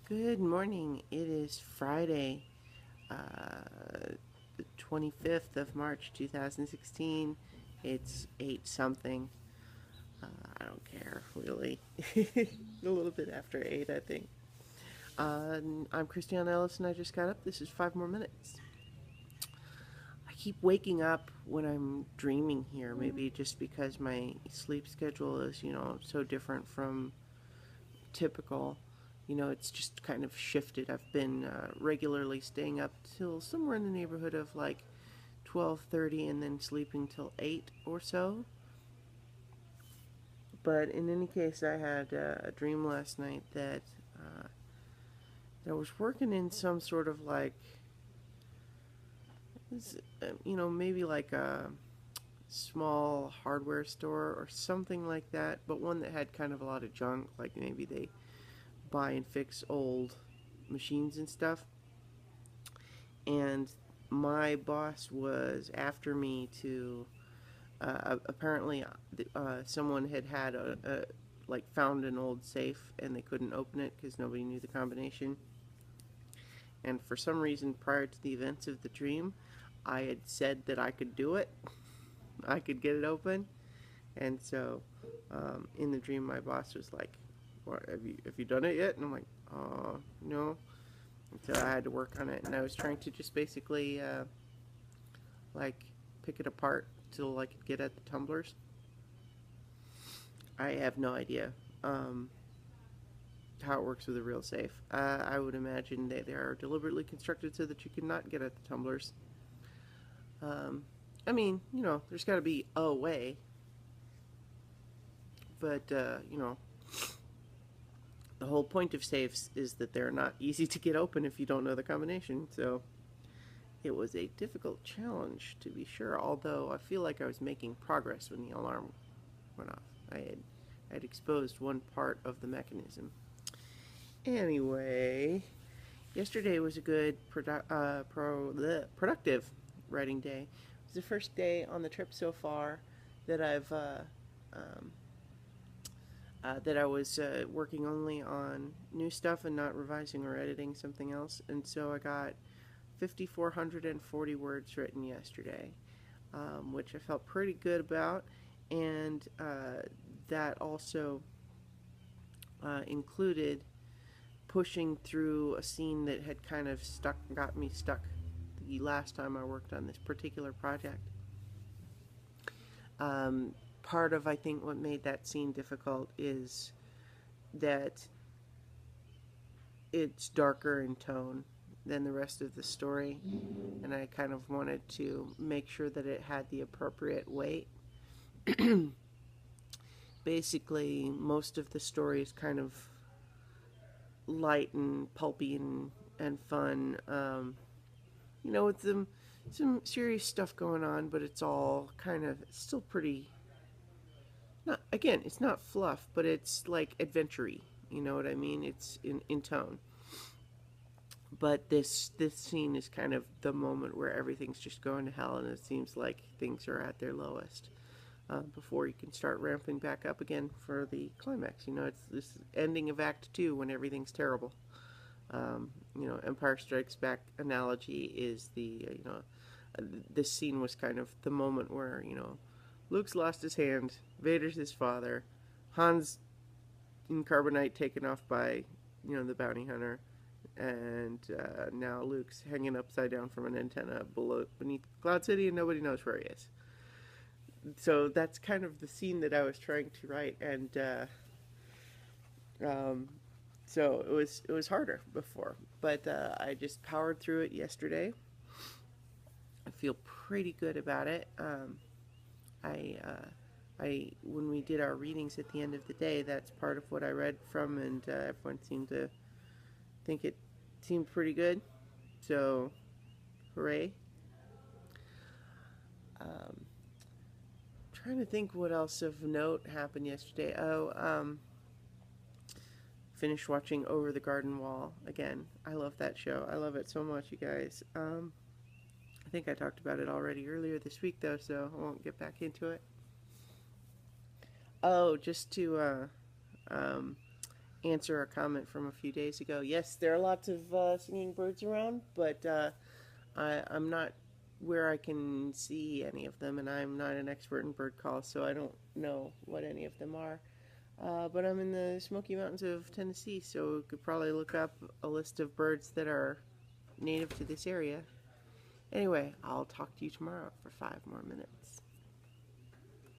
Good morning. It is Friday, the 25th of March 2016. It's 8 something. I don't care, really. A little bit after 8, I think. I'm Christiane Ellis and I just got up. This is 5 more minutes. I keep waking up when I'm dreaming here, maybe just because my sleep schedule is, so different from typical. It's just kind of shifted. I've been regularly staying up till somewhere in the neighborhood of like 12:30 and then sleeping till 8 or so. But in any case, I had a dream last night that I was working in some sort of like, maybe like a small hardware store or something like that, but one that had kind of a lot of junk, like maybe they buy and fix old machines and stuff. And my boss was after me to apparently someone had like found an old safe and they couldn't open it because nobody knew the combination. And for some reason, prior to the events of the dream, I had said that I could do it. I could get it open. And so in the dream, my boss was like, "What, have you done it yet?" And I'm like, no." And so I had to work on it, and I was trying to just basically like pick it apart till I could get at the tumblers. I have no idea how it works with a real safe. I would imagine that they are deliberately constructed so that you cannot get at the tumblers. Um, I mean, there's got to be a way, but the whole point of safes is that they're not easy to get open if you don't know the combination. So it was a difficult challenge, to be sure, although I feel like I was making progress when the alarm went off. I had exposed one part of the mechanism. Anyway, yesterday was a good productive writing day. It was the first day on the trip so far that um, that I was working only on new stuff and not revising or editing something else. And so I got 5,440 words written yesterday, which I felt pretty good about. And that also included pushing through a scene that had kind of got me stuck the last time I worked on this particular project. Um, Part of, I think, what made that scene difficult is that it's darker in tone than the rest of the story, and I kind of wanted to make sure that it had the appropriate weight. Basically, most of the story is kind of light and pulpy and fun, with some serious stuff going on, but it's all kind of still pretty. Not, again, it's not fluff, but it's like adventure-y. You know what I mean? It's in tone. But this scene is kind of the moment where everything's just going to hell, and it seems like things are at their lowest before you can start ramping back up again for the climax. It's this ending of Act 2 when everything's terrible. Empire Strikes Back analogy is this scene was kind of the moment where Luke's lost his hand, Vader's his father, Han's in carbonite taken off by the bounty hunter, and now Luke's hanging upside down from an antenna beneath Cloud City, and nobody knows where he is. So that's kind of the scene that I was trying to write, and so it was harder before, but I just powered through it yesterday. I feel pretty good about it. I when we did our readings at the end of the day, that's part of what I read from, and everyone seemed to think it seemed pretty good. So, hooray! Trying to think what else of note happened yesterday. Finished watching Over the Garden Wall again. I love that show. I love it so much, you guys. I think I talked about it already earlier this week, though, so I won't get back into it. Oh, just to answer a comment from a few days ago. Yes, there are lots of singing birds around, but I'm not where I can see any of them, and I'm not an expert in bird call, so I don't know what any of them are. But I'm in the Smoky Mountains of Tennessee, so we could probably look up a list of birds that are native to this area. Anyway, I'll talk to you tomorrow for 5 more minutes.